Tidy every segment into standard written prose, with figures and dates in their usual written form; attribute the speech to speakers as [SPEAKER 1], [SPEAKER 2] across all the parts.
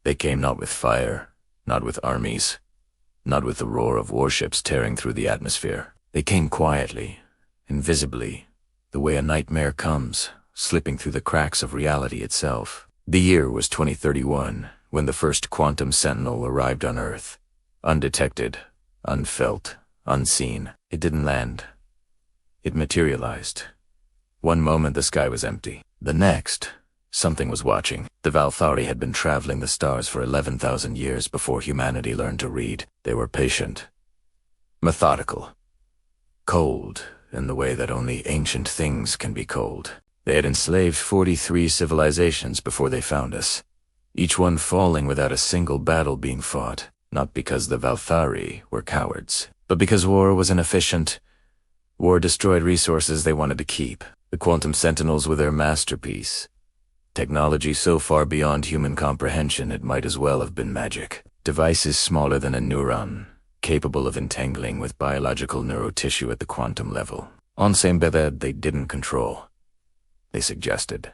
[SPEAKER 1] They came not with fire, not with armies, not with the roar of warships tearing through the atmosphere. They came quietly, invisibly, the way a nightmare comes, slipping through the cracks of reality itself. The year was 2031, when the first Quantum Sentinel arrived on Earth. Undetected, unfelt, unseen. It didn't land. It materialized. One moment the sky was empty. The next, something was watching. The Valthari had been traveling the stars for 11,000 years before humanity learned to read. They were patient, methodical, cold in the way that only ancient things can be cold. They had enslaved 43 civilizations before they found us, each one falling without a single battle being fought, not because the Valthari were cowards, but because war was inefficient. War destroyed resources they wanted to keep. The Quantum Sentinels were their masterpiece. Technology so far beyond human comprehension it might as well have been magic. Devices smaller than a neuron, capable of entangling with biological neurotissue at the quantum level. Enslaved they didn't control. They suggested.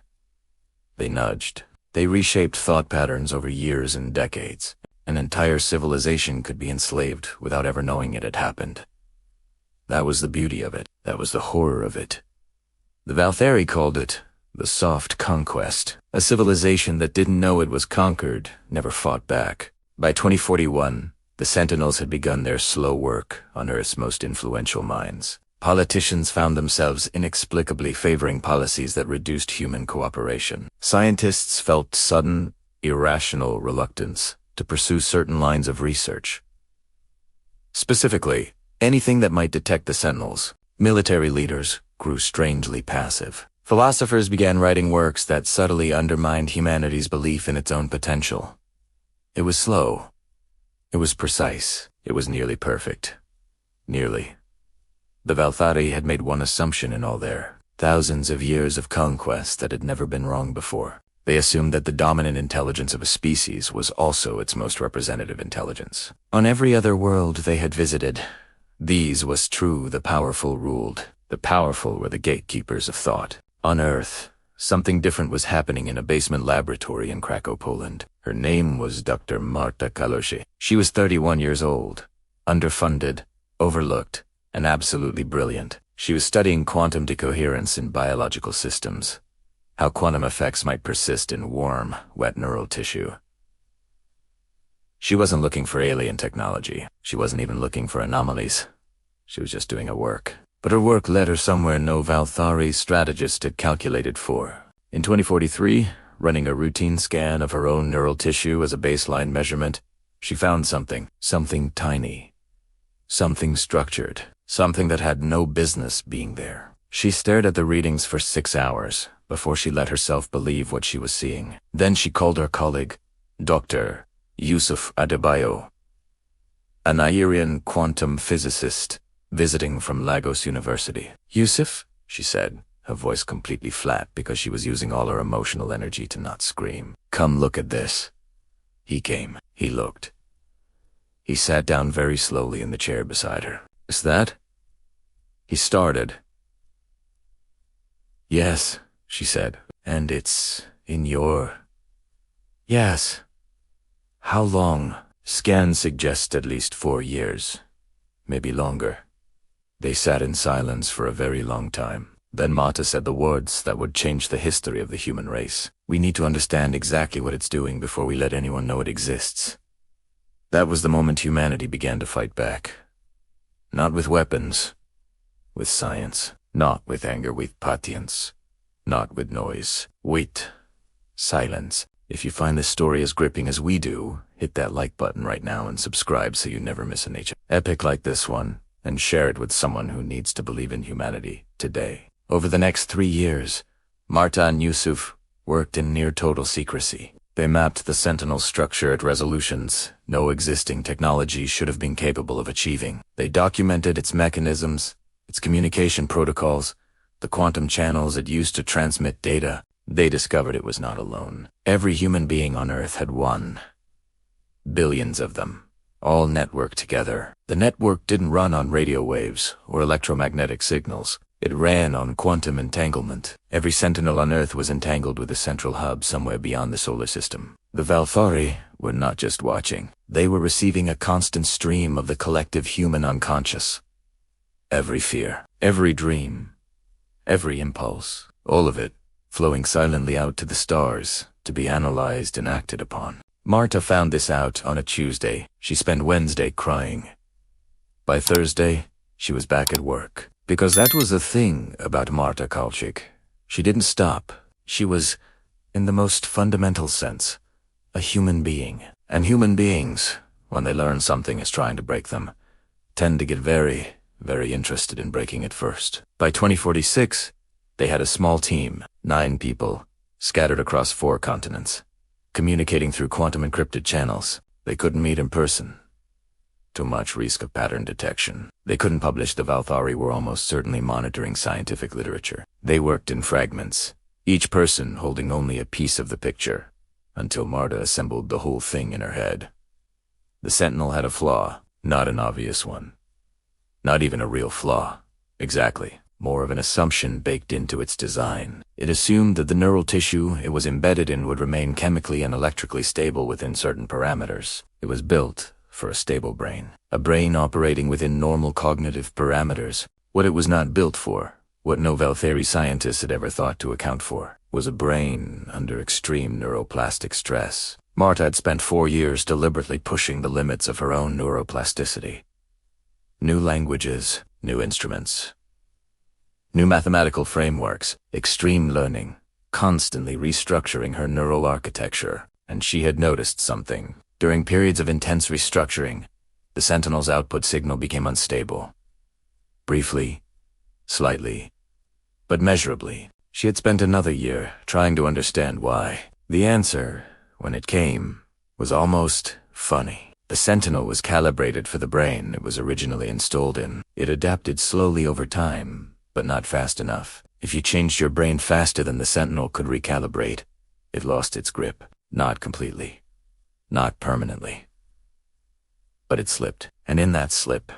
[SPEAKER 1] They nudged. They reshaped thought patterns over years and decades. An entire civilization could be enslaved without ever knowing it had happened. That was the beauty of it. That was the horror of it. The Valthari called it the soft conquest. A civilization that didn't know it was conquered never fought back. By 2041, the Sentinels had begun their slow work on Earth's most influential minds. Politicians found themselves inexplicably favoring policies that reduced human cooperation. Scientists felt sudden, irrational reluctance to pursue certain lines of research. Specifically, anything that might detect the Sentinels. Military leaders grew strangely passive. Philosophers began writing works that subtly undermined humanity's belief in its own potential. It was slow. It was precise. It was nearly perfect. Nearly. The Valthari had made one assumption in all their thousands of years of conquest that had never been wrong before. They assumed that the dominant intelligence of a species was also its most representative intelligence. On every other world they had visited, these was true the powerful ruled. The powerful were the gatekeepers of thought. On Earth, something different was happening in a basement laboratory in Krakow, Poland. Her name was Dr. Marta Kaloshi. She was 31 years old, underfunded, overlooked, and absolutely brilliant. She was studying quantum decoherence in biological systems, how quantum effects might persist in warm, wet neural tissue. She wasn't looking for alien technology. She wasn't even looking for anomalies. She was just doing her work. But her work led her somewhere no Valthari strategist had calculated for. In 2043, running a routine scan of her own neural tissue as a baseline measurement, she found something tiny, something structured, something that had no business being there. She stared at the readings for 6 hours before she let herself believe what she was seeing. Then she called her colleague, Dr. Yusuf Adebayo, a Nigerian quantum physicist visiting from Lagos University. "Yusuf," she said, her voice completely flat because she was using all her emotional energy to not scream. "Come look at this." He came. He looked. He sat down very slowly in the chair beside her. "Is that?" He started. "Yes," she said. "And it's in your..." "Yes." "How long?" "Scans suggest at least 4 years. Maybe longer." They sat in silence for a very long time. Then Marta said the words that would change the history of the human race. "We need to understand exactly what it's doing before we let anyone know it exists." That was the moment humanity began to fight back. Not with weapons, with science. Not with anger, with patience. Not with noise. With silence. If you find this story as gripping as we do, hit that like button right now and subscribe so you never miss an epic like this one, and share it with someone who needs to believe in humanity today. Over the next 3 years, Marta and Yusuf worked in near total secrecy. They mapped the Sentinel structure at resolutions no existing technology should have been capable of achieving. They documented its mechanisms, its communication protocols, the quantum channels it used to transmit data. They discovered it was not alone. Every human being on Earth had one. Billions of them, all networked together. The network didn't run on radio waves or electromagnetic signals. It ran on quantum entanglement. Every sentinel on Earth was entangled with a central hub somewhere beyond the solar system. The Valthari were not just watching. They were receiving a constant stream of the collective human unconscious. Every fear, every dream, every impulse, all of it flowing silently out to the stars to be analyzed and acted upon. Marta found this out on a Tuesday. She spent Wednesday crying. By Thursday, she was back at work. Because that was the thing about Marta Kalchik. She didn't stop. She was, in the most fundamental sense, a human being. And human beings, when they learn something is trying to break them, tend to get very, very interested in breaking it first. By 2046, they had a small team, 9 people, scattered across 4 continents, communicating through quantum encrypted channels. They couldn't meet in person. Too much risk of pattern detection. They couldn't publish. The Valthari were almost certainly monitoring scientific literature. They worked in fragments, each person holding only a piece of the picture, until Marta assembled the whole thing in her head. The Sentinel had a flaw, not an obvious one. Not even a real flaw. Exactly. More of an assumption baked into its design. It assumed that the neural tissue it was embedded in would remain chemically and electrically stable within certain parameters. It was built for a stable brain. A brain operating within normal cognitive parameters. What it was not built for, what no Valthari scientist had ever thought to account for, was a brain under extreme neuroplastic stress. Marta had spent 4 years deliberately pushing the limits of her own neuroplasticity. New languages, new instruments, new mathematical frameworks, extreme learning, constantly restructuring her neural architecture. And she had noticed something. During periods of intense restructuring, the Sentinel's output signal became unstable. Briefly, slightly, but measurably. She had spent another year trying to understand why. The answer, when it came, was almost funny. The Sentinel was calibrated for the brain it was originally installed in. It adapted slowly over time, but not fast enough. If you changed your brain faster than the Sentinel could recalibrate, it lost its grip. Not completely. Not permanently. But it slipped, and in that slip,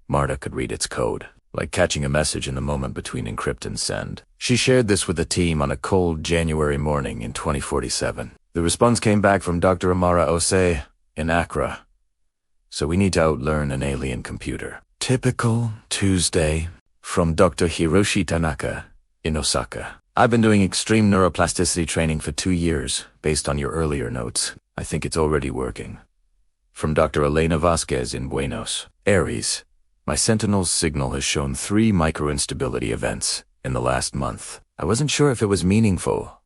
[SPEAKER 1] Marta could read its code, like catching a message in the moment between encrypt and send. She shared this with the team on a cold January morning in 2047. The response came back from Dr. Amara Osei in Accra. So we need to outlearn an alien computer. Typical Tuesday from Dr. Hiroshi Tanaka in Osaka. I've been doing extreme neuroplasticity training for 2 years, based on your earlier notes. I think it's already working. From Dr. Elena Vasquez in Buenos Aires. My Sentinel's signal has shown 3 microinstability events in the last month. I wasn't sure if it was meaningful.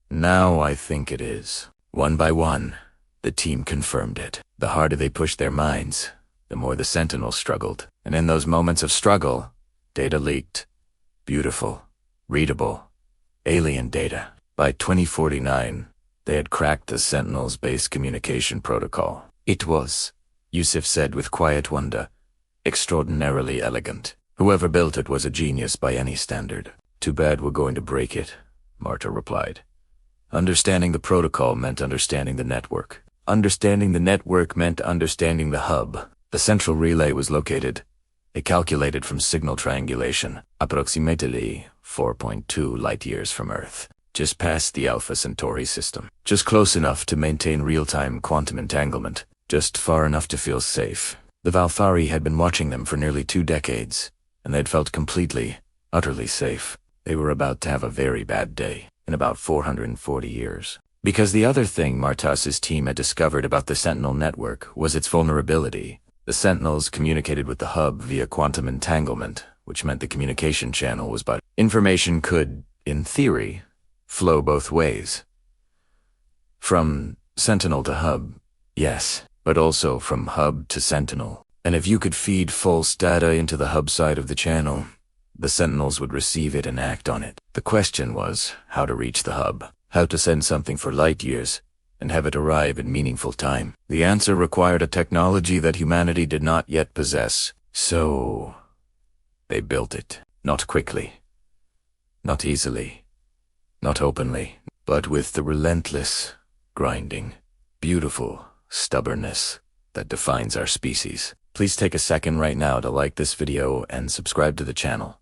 [SPEAKER 1] Now I think it is. One by one, the team confirmed it. The harder they pushed their minds, the more the Sentinel struggled. And in those moments of struggle, data leaked. Beautiful, readable, alien data. By 2049, they had cracked the Sentinel's base communication protocol. It was, Yusuf said with quiet wonder, extraordinarily elegant. Whoever built it was a genius by any standard. Too bad we're going to break it, Marta replied. Understanding the protocol meant understanding the network. Understanding the network meant understanding the hub. The central relay was located. They calculated from signal triangulation, approximately 4.2 light-years from Earth. Just past the Alpha Centauri system. Just close enough to maintain real-time quantum entanglement. Just far enough to feel safe. The Valthari had been watching them for nearly 2 decades, and they'd felt completely, utterly safe. They were about to have a very bad day, in about 440 years. Because the other thing Martas's team had discovered about the Sentinel network was its vulnerability. The Sentinels communicated with the hub via quantum entanglement, which meant the communication channel was but information could, in theory, flow both ways. From Sentinel to hub, yes, but also from hub to Sentinel. And if you could feed false data into the hub side of the channel, the Sentinels would receive it and act on it. The question was how to reach the hub, how to send something for light years, and have it arrive in meaningful time. The answer required a technology that humanity did not yet possess. So they built it. Not quickly, not easily, not openly, but with the relentless, grinding, beautiful stubbornness that defines our species. Please take a second right now to like this video and subscribe to the channel.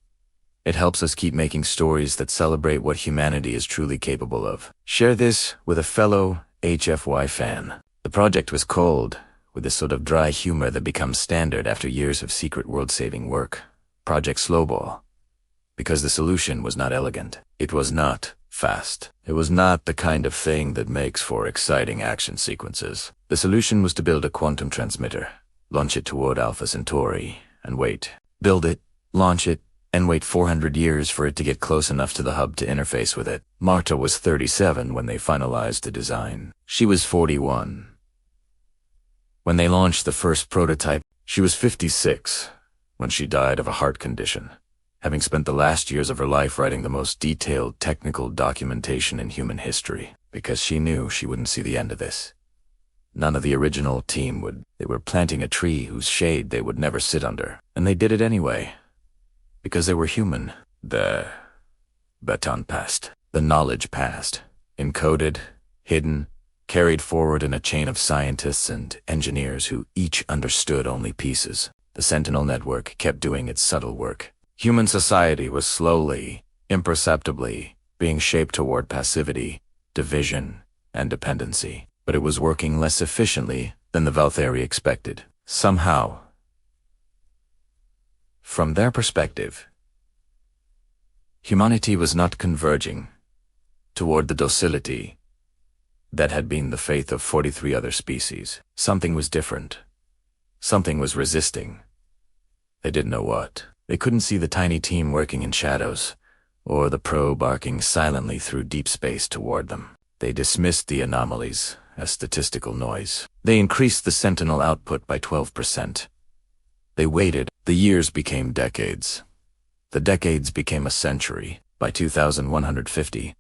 [SPEAKER 1] It helps us keep making stories that celebrate what humanity is truly capable of. Share this with a fellow HFY fan. The project was cold, with the sort of dry humor that becomes standard after years of secret world-saving work. Project Slowball. Because the solution was not elegant. It was not fast. It was not the kind of thing that makes for exciting action sequences. The solution was to build a quantum transmitter, launch it toward Alpha Centauri, and wait. Build it, launch it, and wait 400 years for it to get close enough to the hub to interface with it. Marta was 37 when they finalized the design. She was 41. When they launched the first prototype, she was 56 when she died of a heart condition, having spent the last years of her life writing the most detailed technical documentation in human history, because she knew she wouldn't see the end of this. None of the original team would. They were planting a tree whose shade they would never sit under, and they did it anyway. Because they were human. The baton passed. The knowledge passed. Encoded, hidden, carried forward in a chain of scientists and engineers who each understood only pieces. The Sentinel network kept doing its subtle work. Human society was slowly, imperceptibly, being shaped toward passivity, division, and dependency. But it was working less efficiently than the Valtheri expected. Somehow, from their perspective, humanity was not converging toward the docility that had been the faith of 43 other species. Something was different. Something was resisting. They didn't know what. They couldn't see the tiny team working in shadows, or the probe arcing silently through deep space toward them. They dismissed the anomalies as statistical noise. They increased the Sentinel output by 12%. They waited. The years became decades. The decades became a century. By 2150,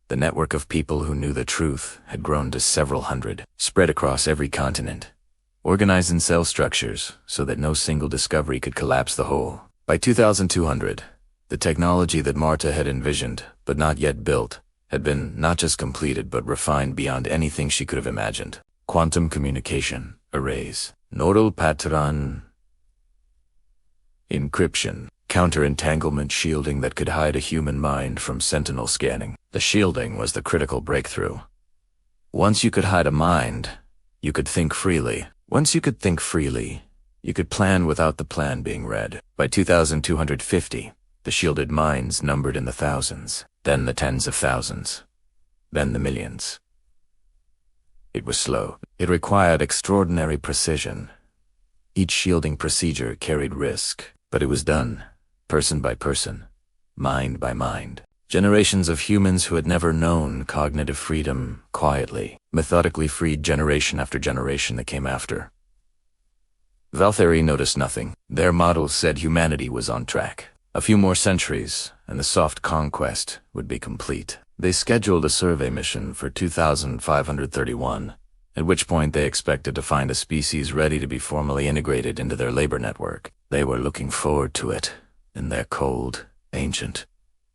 [SPEAKER 1] the network of people who knew the truth had grown to several hundred, spread across every continent, organized in cell structures so that no single discovery could collapse the whole. By 2200, the technology that Marta had envisioned, but not yet built, had been not just completed but refined beyond anything she could have imagined. Quantum communication, arrays, nodal patron encryption, counter-entanglement shielding that could hide a human mind from Sentinel scanning. The shielding was the critical breakthrough. Once you could hide a mind, you could think freely. Once you could think freely, you could plan without the plan being read. By 2250, the shielded minds numbered in the thousands, then the tens of thousands, then the millions. It was slow. It required extraordinary precision. Each shielding procedure carried risk, but it was done, person by person, mind by mind. Generations of humans who had never known cognitive freedom quietly, methodically freed generation after generation that came after. Valtheri noticed nothing. Their models said humanity was on track. A few more centuries, and the soft conquest would be complete. They scheduled a survey mission for 2531, at which point they expected to find a species ready to be formally integrated into their labor network. They were looking forward to it, in their cold, ancient,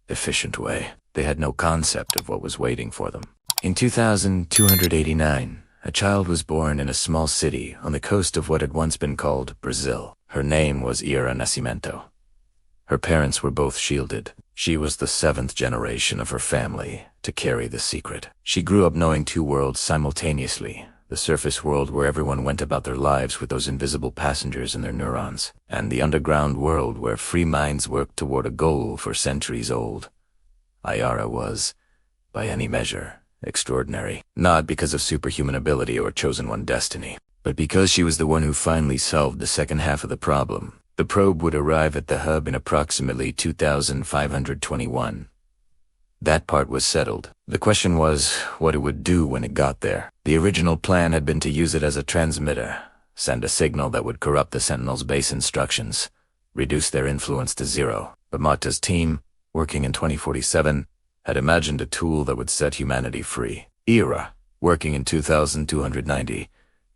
[SPEAKER 1] efficient way. They had no concept of what was waiting for them. In 2289, a child was born in a small city on the coast of what had once been called Brazil. Her name was Ira Nascimento. Her parents were both shielded. She was the 7th generation of her family to carry the secret. She grew up knowing two worlds simultaneously, the surface world where everyone went about their lives with those invisible passengers in their neurons, and the underground world where free minds worked toward a goal for centuries old. Ayara was, by any measure, extraordinary, not because of superhuman ability or chosen one destiny, but because she was the one who finally solved the second half of the problem. The probe would arrive at the hub in approximately 2521. That part was settled. The question was what it would do when it got there. The original plan had been to use it as a transmitter, send a signal that would corrupt the Sentinels' base instructions, reduce their influence to zero. But Marta's team, working in 2047, had imagined a tool that would set humanity free. Ira, working in 2290,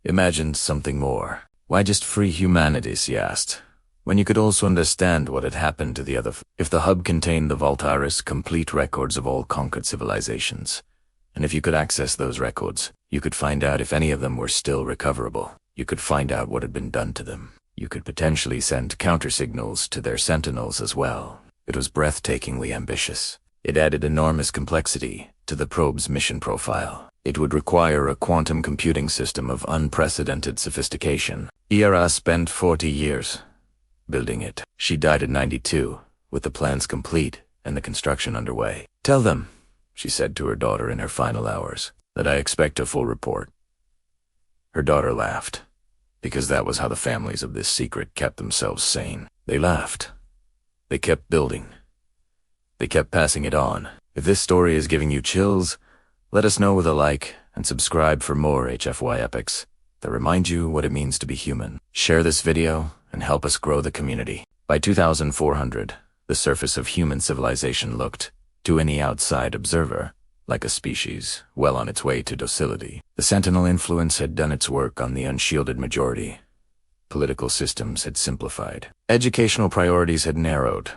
[SPEAKER 1] imagined something more. Why just free humanity, she asked, when you could also understand what had happened to the other. If the hub contained the Valtaris' complete records of all conquered civilizations, and if you could access those records, you could find out if any of them were still recoverable. You could find out what had been done to them. You could potentially send counter-signals to their sentinels as well. It was breathtakingly ambitious. It added enormous complexity to to the probe's mission profile. It would require a quantum computing system of unprecedented sophistication. Era spent 40 years building it. She died at 92, with the plans complete and the construction underway. "Tell them," she said to her daughter in her final hours, "that I expect a full report." Her daughter laughed, because that was how the families of this secret kept themselves sane. They laughed. They kept building. They kept passing it on. If this story is giving you chills, let us know with a like and subscribe for more HFY epics that remind you what it means to be human. Share this video and help us grow the community. By 2400, the surface of human civilization looked, to any outside observer, like a species well on its way to docility. The Sentinel influence had done its work on the unshielded majority. Political systems had simplified. Educational priorities had narrowed.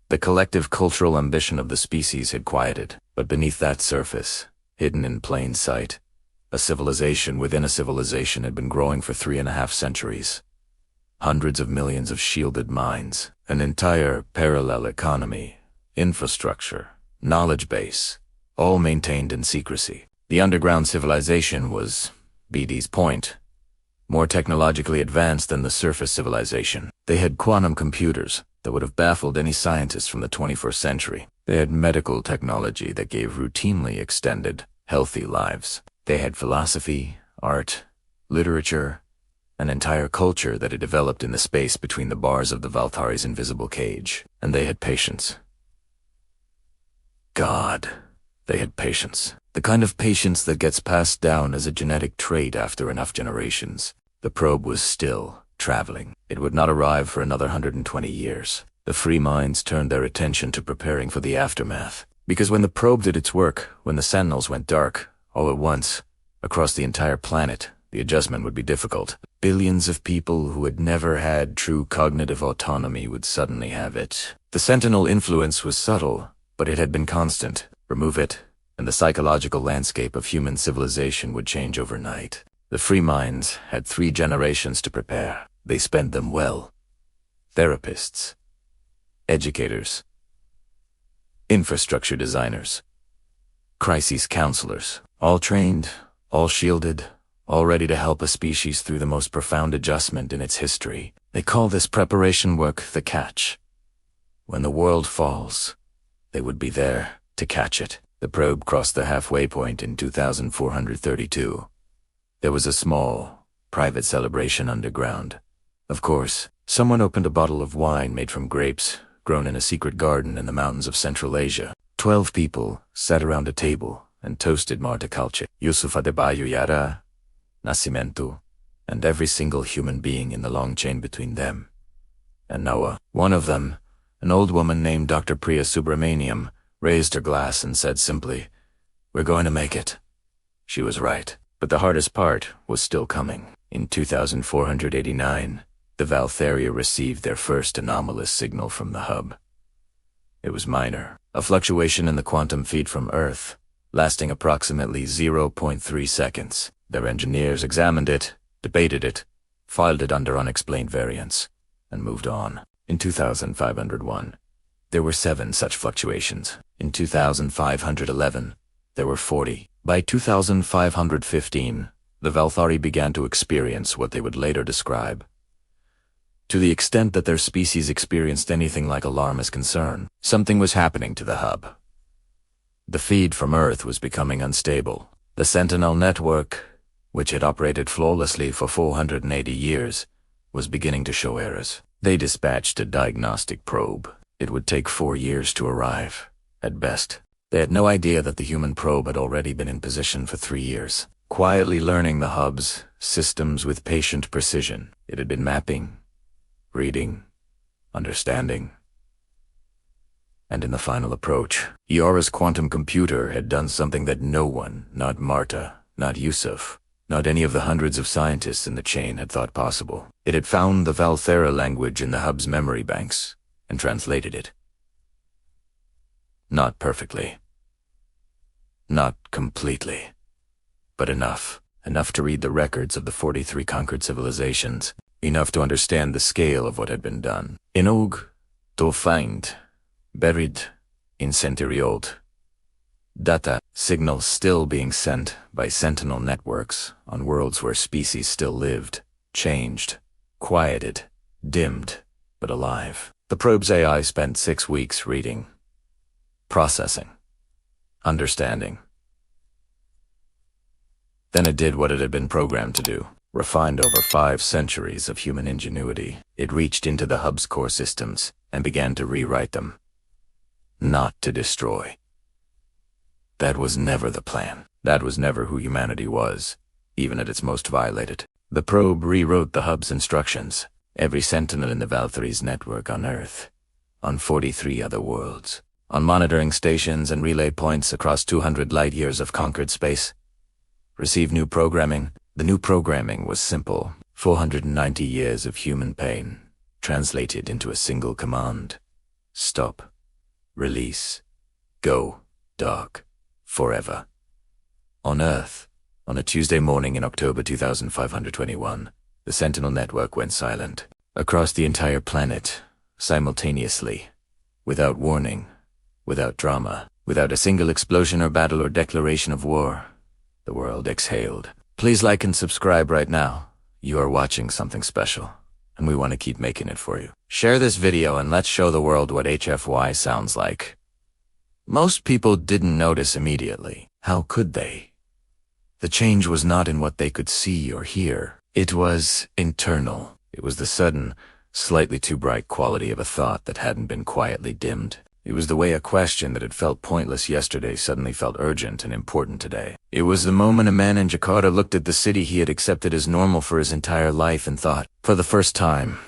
[SPEAKER 1] The collective cultural ambition of the species had quieted. But beneath that surface, hidden in plain sight, a civilization within a civilization had been growing for 3.5 centuries. Hundreds of millions of shielded minds, an entire parallel economy, infrastructure, knowledge base, all maintained in secrecy. The underground civilization was, BD's point, more technologically advanced than the surface civilization. They had quantum computers that would have baffled any scientist from the 21st century. They had medical technology that gave routinely extended, healthy lives. They had philosophy, art, literature, an entire culture that had developed in the space between the bars of the Valthari's invisible cage. And they had patience. God, they had patience. The kind of patience that gets passed down as a genetic trait after enough generations. The probe was still traveling. It would not arrive for another 120 years. The free minds turned their attention to preparing for the aftermath. Because when the probe did its work, when the Sentinels went dark, all at once, across the entire planet, the adjustment would be difficult. Billions of people who had never had true cognitive autonomy would suddenly have it. The Sentinel influence was subtle, but it had been constant. Remove it, and the psychological landscape of human civilization would change overnight. The free minds had 3 generations to prepare. They spent them well. Therapists, educators, infrastructure designers, crises counselors, all trained, all shielded, all ready to help a species through the most profound adjustment in its history. They call this preparation work the catch. When the world falls, they would be there to catch it. The probe crossed the halfway point in 2432. There was a small, private celebration underground. Of course, someone opened a bottle of wine made from grapes, grown in a secret garden in the mountains of Central Asia. 12 people sat around a table and toasted Marta Calce, Yusufa de Bayo Yara, Nascimento, and every single human being in the long chain between them. And Noah. One of them, an old woman named Dr. Priya Subramaniam, raised her glass and said simply, "We're going to make it." She was right. But the hardest part was still coming. In 2489, the Valtharia received their first anomalous signal from the hub. It was minor, a fluctuation in the quantum feed from Earth, lasting approximately 0.3 seconds. Their engineers examined it, debated it, filed it under unexplained variants, and moved on. In 2501, there were 7 such fluctuations. In 2511, there were 40. By 2515, the Valthari began to experience what they would later describe. To the extent that their species experienced anything like alarmist concern, something was happening to the hub. The feed from Earth was becoming unstable. The Sentinel network, which had operated flawlessly for 480 years, was beginning to show errors. They dispatched a diagnostic probe. It would take 4 years to arrive, at best. They had no idea that the human probe had already been in position for 3 years, quietly learning the hub's systems with patient precision. It had been mapping, reading, understanding. And in the final approach, Iora's quantum computer had done something that no one, not Marta, not Yusuf, not any of the hundreds of scientists in the chain had thought possible. It had found the Valthera language in the hub's memory banks and translated it. Not perfectly. Not completely. But enough. Enough to read the records of the 43 conquered civilizations. Enough to understand the scale of what had been done. Inog, to find, buried, in Centuriod. Data, Signals still being sent by Sentinel networks on worlds where species still lived, changed, quieted, dimmed, but alive. The probe's AI spent 6 weeks reading, processing, understanding. Then it did what it had been programmed to do. Refined over 5 centuries of human ingenuity, it reached into the hub's core systems and began to rewrite them. Not to destroy. That was never the plan. That was never who humanity was, even at its most violated. The probe rewrote the hub's instructions. Every sentinel in the Valthyre's network on Earth, on 43 other worlds, on monitoring stations and relay points across 200 light-years of conquered space, received new programming. The new programming was simple: 490 years of human pain, translated into a single command. Stop. Release. Go. Dark. Forever. On Earth, on a Tuesday morning in October 2521, the Sentinel network went silent. Across the entire planet, simultaneously, without warning, without drama, without a single explosion or battle or declaration of war, the world exhaled. Please like and subscribe right now. You are watching something special, and we want to keep making it for you. Share this video and let's show the world what HFY sounds like. Most people didn't notice immediately. How could they? The change was not in what they could see or hear. It was internal. It was the sudden, slightly too bright quality of a thought that hadn't been quietly dimmed. It was the way a question that had felt pointless yesterday suddenly felt urgent and important today. It was the moment a man in Jakarta looked at the city he had accepted as normal for his entire life and thought, for the first time,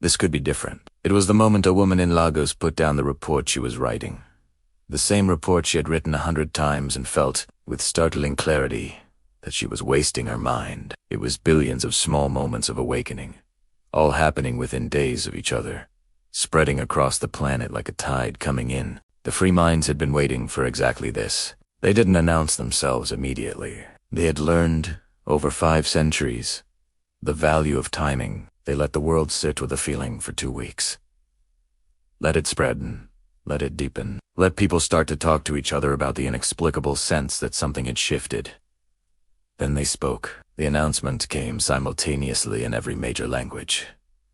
[SPEAKER 1] this could be different. It was the moment a woman in Lagos put down the report she was writing. The same report she had written 100 times and felt, with startling clarity, that she was wasting her mind. It was billions of small moments of awakening, all happening within days of each other, spreading across the planet like a tide coming in. The free minds had been waiting for exactly this. They didn't announce themselves immediately. They had learned, over 5 centuries, the value of timing. They let the world sit with a feeling for 2 weeks. Let it spread, let it deepen. Let people start to talk to each other about the inexplicable sense that something had shifted. Then they spoke. The announcement came simultaneously in every major language,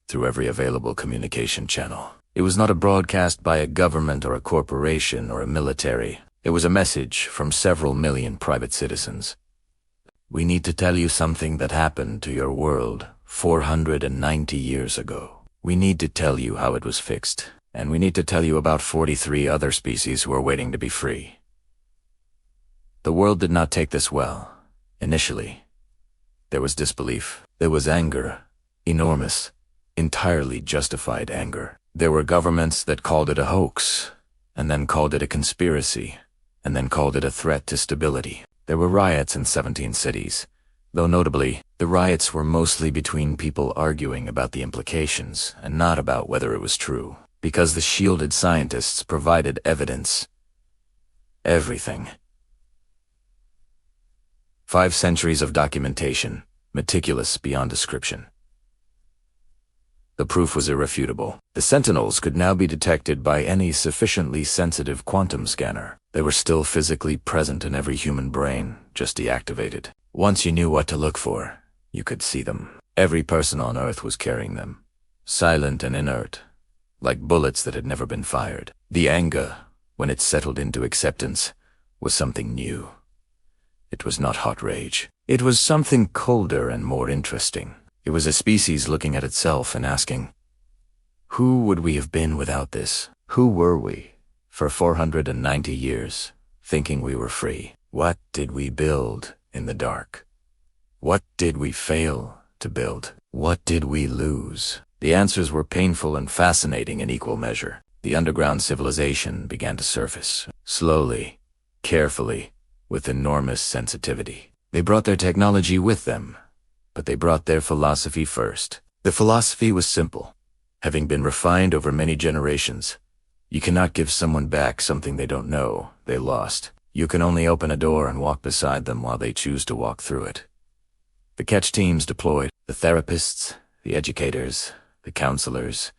[SPEAKER 1] through every available communication channel. It was not a broadcast by a government or a corporation or a military. It was a message from several million private citizens. We need to tell you something that happened to your world 490 years ago. We need to tell you how it was fixed, and we need to tell you about 43 other species who are waiting to be free. The world did not take this well. Initially, there was disbelief. There was anger. Enormous, entirely justified anger. There were governments that called it a hoax, and then called it a conspiracy, and then called it a threat to stability. There were riots in 17 cities, though notably, the riots were mostly between people arguing about the implications and not about whether it was true, because the shielded scientists provided evidence. Everything. 5 centuries of documentation, meticulous beyond description. The proof was irrefutable. The Sentinels could now be detected by any sufficiently sensitive quantum scanner. They were still physically present in every human brain, just deactivated. Once you knew what to look for, you could see them. Every person on Earth was carrying them, silent and inert, like bullets that had never been fired. The anger, when it settled into acceptance, was something new. It was not hot rage. It was something colder and more interesting. It was a species looking at itself and asking, who would we have been without this? Who were we for 490 years, thinking we were free? What did we build in the dark? What did we fail to build? What did we lose? The answers were painful and fascinating in equal measure. The underground civilization began to surface, slowly, carefully, with enormous sensitivity. They brought their technology with them, but they brought their philosophy first. The philosophy was simple. Having been refined over many generations, you cannot give someone back something they don't know they lost. You can only open a door and walk beside them while they choose to walk through it. The catch teams deployed, the therapists, the educators, the counselors,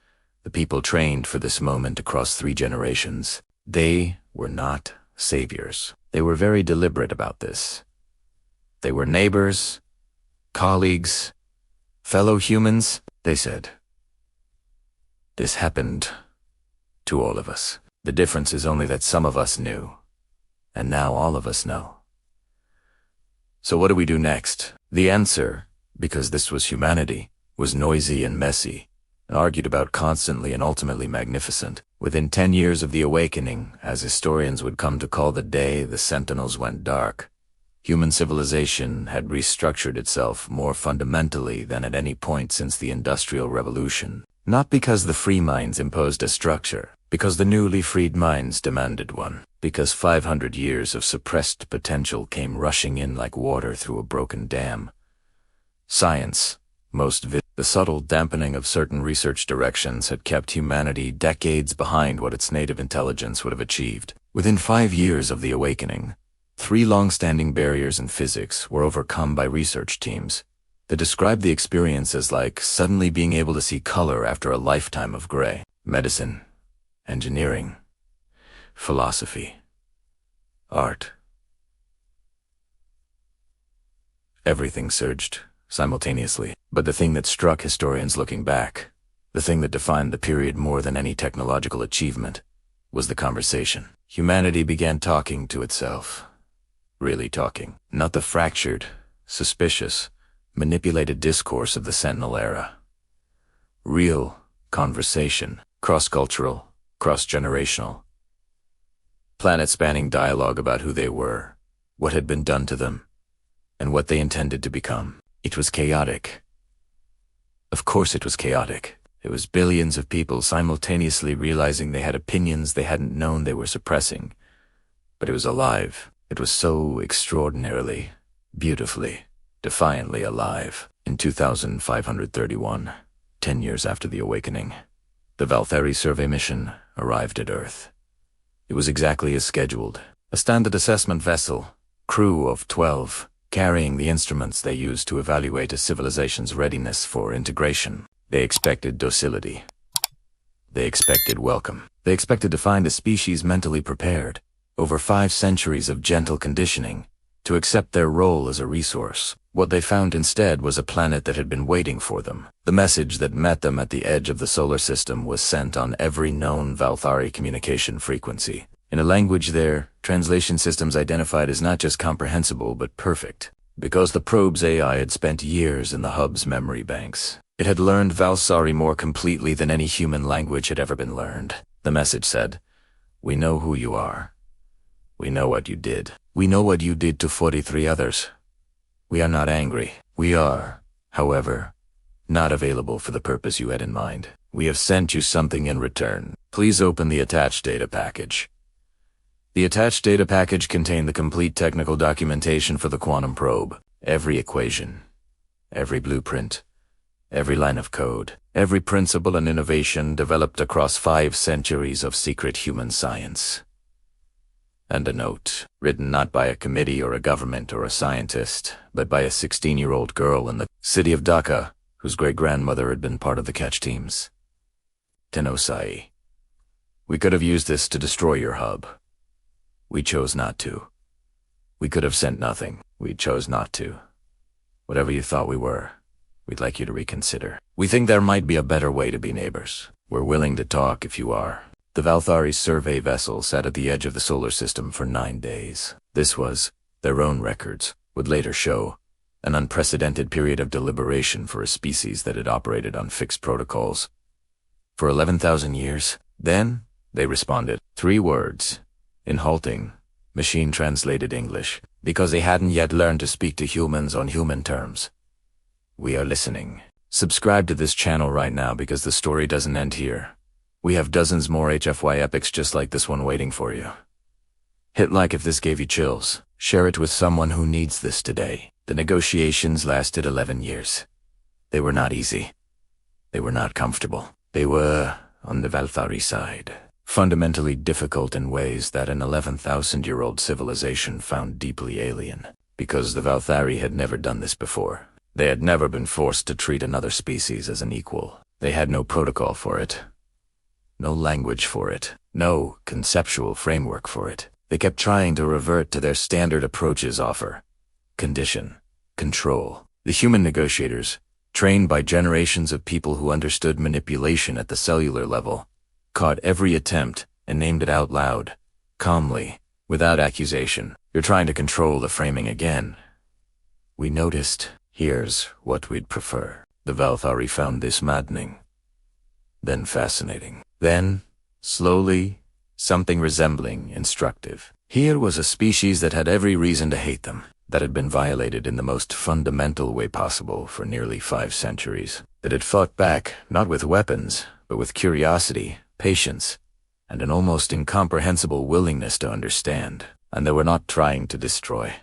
[SPEAKER 1] the people trained for this moment across 3 generations. They were not saviors. They were very deliberate about this. They were neighbors, colleagues, fellow humans, they said. This happened to all of us. The difference is only that some of us knew, and now all of us know. So what do we do next? The answer, because this was humanity, was noisy and messy, and argued about constantly and ultimately magnificent. Within 10 years of the awakening, as historians would come to call the day the Sentinels went dark, human civilization had restructured itself more fundamentally than at any point since the Industrial Revolution. Not because the free minds imposed a structure, because the newly freed minds demanded one, because 500 years of suppressed potential came rushing in like water through a broken dam. Science, the subtle dampening of certain research directions had kept humanity decades behind what its native intelligence would have achieved. Within 5 years of the awakening, 3 long-standing barriers in physics were overcome by research teams that described the experience as like suddenly being able to see color after a lifetime of gray. Medicine, engineering, philosophy, art. Everything surged simultaneously. But the thing that struck historians looking back, the thing that defined the period more than any technological achievement, was the conversation. Humanity began talking to itself. Really talking. Not the fractured, suspicious, manipulated discourse of the Sentinel era. Real conversation, cross-cultural, cross-generational. Planet-spanning dialogue about who they were, what had been done to them, and what they intended to become. It was chaotic. Of course it was chaotic. It was billions of people simultaneously realizing they had opinions they hadn't known they were suppressing. But it was alive. It was so extraordinarily, beautifully, defiantly alive. In 2531, 10 years after the awakening, the Valthari survey mission arrived at Earth. It was exactly as scheduled. A standard assessment vessel, crew of 12, carrying the instruments they used to evaluate a civilization's readiness for integration. They expected docility. They expected welcome. They expected to find a species mentally prepared, over 5 centuries of gentle conditioning, to accept their role as a resource. What they found instead was a planet that had been waiting for them. The message that met them at the edge of the solar system was sent on every known Valthari communication frequency. In a language their translation systems identified as not just comprehensible but perfect, because the probe's AI had spent years in the hub's memory banks. It had learned Valsari more completely than any human language had ever been learned. The message said, "We know who you are. We know what you did. We know what you did to 43 others. We are not angry. We are, however, not available for the purpose you had in mind. We have sent you something in return. Please open the attached data package." The attached data package contained the complete technical documentation for the quantum probe. Every equation, every blueprint, every line of code, every principle and innovation developed across 5 centuries of secret human science. And a note, written not by a committee or a government or a scientist, but by a 16-year-old girl in the city of Dhaka, whose great-grandmother had been part of the catch teams. Tenosai. We could have used this to destroy your hub. We chose not to. We could have sent nothing. We chose not to. Whatever you thought we were, we'd like you to reconsider. We think there might be a better way to be neighbors. We're willing to talk if you are. The Valthari survey vessel sat at the edge of the solar system for 9 days. This was, their own records would later show, an unprecedented period of deliberation for a species that had operated on fixed protocols. For 11,000 years, then, they responded. 3 words. In halting, machine-translated English, because they hadn't yet learned to speak to humans on human terms. We are listening. Subscribe to this channel right now because the story doesn't end here. We have dozens more HFY epics just like this one waiting for you. Hit like if this gave you chills. Share it with someone who needs this today. The negotiations lasted 11 years. They were not easy. They were not comfortable. They were, on the Valthari side, fundamentally difficult in ways that an 11,000-year-old civilization found deeply alien, because the Valthari had never done this before. They had never been forced to treat another species as an equal. They had no protocol for it, no language for it, no conceptual framework for it. They kept trying to revert to their standard approaches: offer, condition, control. The human negotiators, trained by generations of people who understood manipulation at the cellular level, caught every attempt and named it out loud, calmly, without accusation. You're trying to control the framing again. We noticed. Here's what we'd prefer. The Valthari found this maddening, then fascinating. Then, slowly, something resembling instructive. Here was a species that had every reason to hate them, that had been violated in the most fundamental way possible for nearly 5 centuries, that had fought back, not with weapons, but with curiosity, patience, and an almost incomprehensible willingness to understand. And they were not trying to destroy.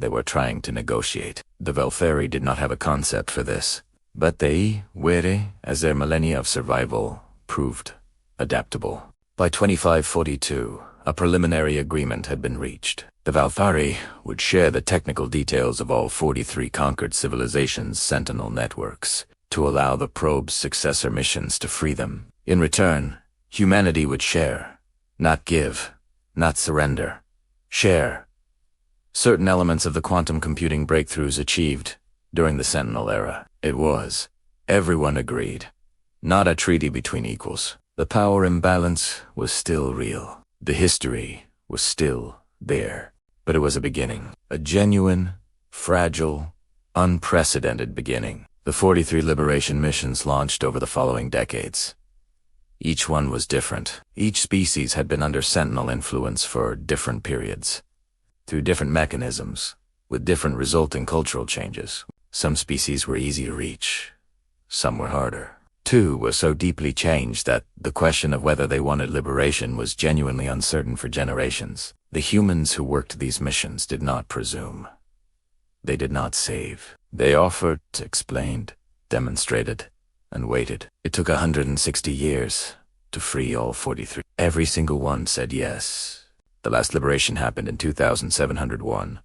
[SPEAKER 1] They were trying to negotiate. The Valthari did not have a concept for this, but they, were, as their millennia of survival, proved adaptable. By 2542, a preliminary agreement had been reached. The Valthari would share the technical details of all 43 conquered civilizations' sentinel networks to allow the probe's successor missions to free them. In return, humanity would share, not give, not surrender, share certain elements of the quantum computing breakthroughs achieved during the Sentinel era. It was, everyone agreed, not a treaty between equals. The power imbalance was still real. The history was still there. But it was a beginning. A genuine, fragile, unprecedented beginning. The 43 liberation missions launched over the following decades. Each one was different. Each species had been under Sentinel influence for different periods, through different mechanisms, with different resulting cultural changes. Some species were easy to reach. Some were harder. 2 were so deeply changed that the question of whether they wanted liberation was genuinely uncertain for generations. The humans who worked these missions did not presume. They did not save. They offered, explained, demonstrated, and waited. It took 160 years to free all 43. Every single one said yes. The last liberation happened in 2701,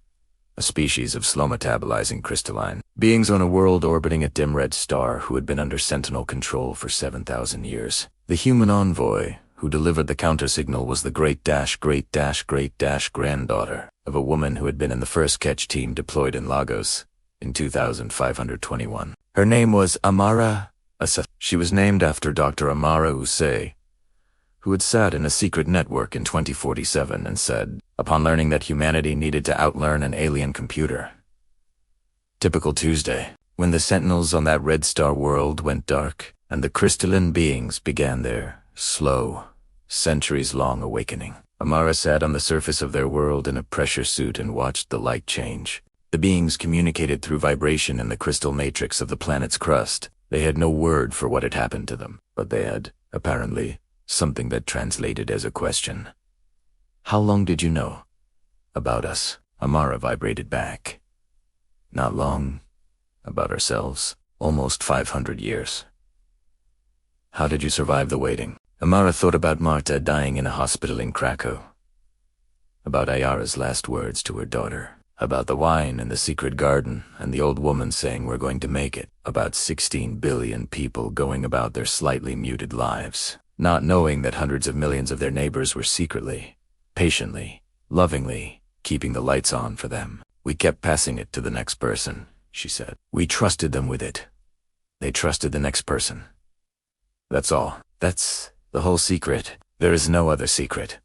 [SPEAKER 1] a species of slow-metabolizing crystalline beings on a world orbiting a dim red star who had been under Sentinel control for 7,000 years. The human envoy who delivered the counter-signal was the great-granddaughter of a woman who had been in the first catch team deployed in Lagos in 2521. Her name was Amara Asa. She was named after Dr. Amara Use, who had sat in a secret network in 2047 and said, upon learning that humanity needed to outlearn an alien computer. Typical Tuesday, when the Sentinels on that red star world went dark, and the crystalline beings began their slow, centuries-long awakening. Amara sat on the surface of their world in a pressure suit and watched the light change. The beings communicated through vibration in the crystal matrix of the planet's crust. They had no word for what had happened to them, but they had, apparently, something that translated as a question. How long did you know about us? Amara vibrated back. Not long. About ourselves. Almost 500 years. How did you survive the waiting? Amara thought about Marta dying in a hospital in Krakow. About Ayara's last words to her daughter. About the wine in the secret garden and the old woman saying we're going to make it. About 16 billion people going about their slightly muted lives, not knowing that hundreds of millions of their neighbors were secretly, patiently, lovingly keeping the lights on for them. We kept passing it to the next person, she said. We trusted them with it. They trusted the next person. That's all. That's the whole secret. There is no other secret.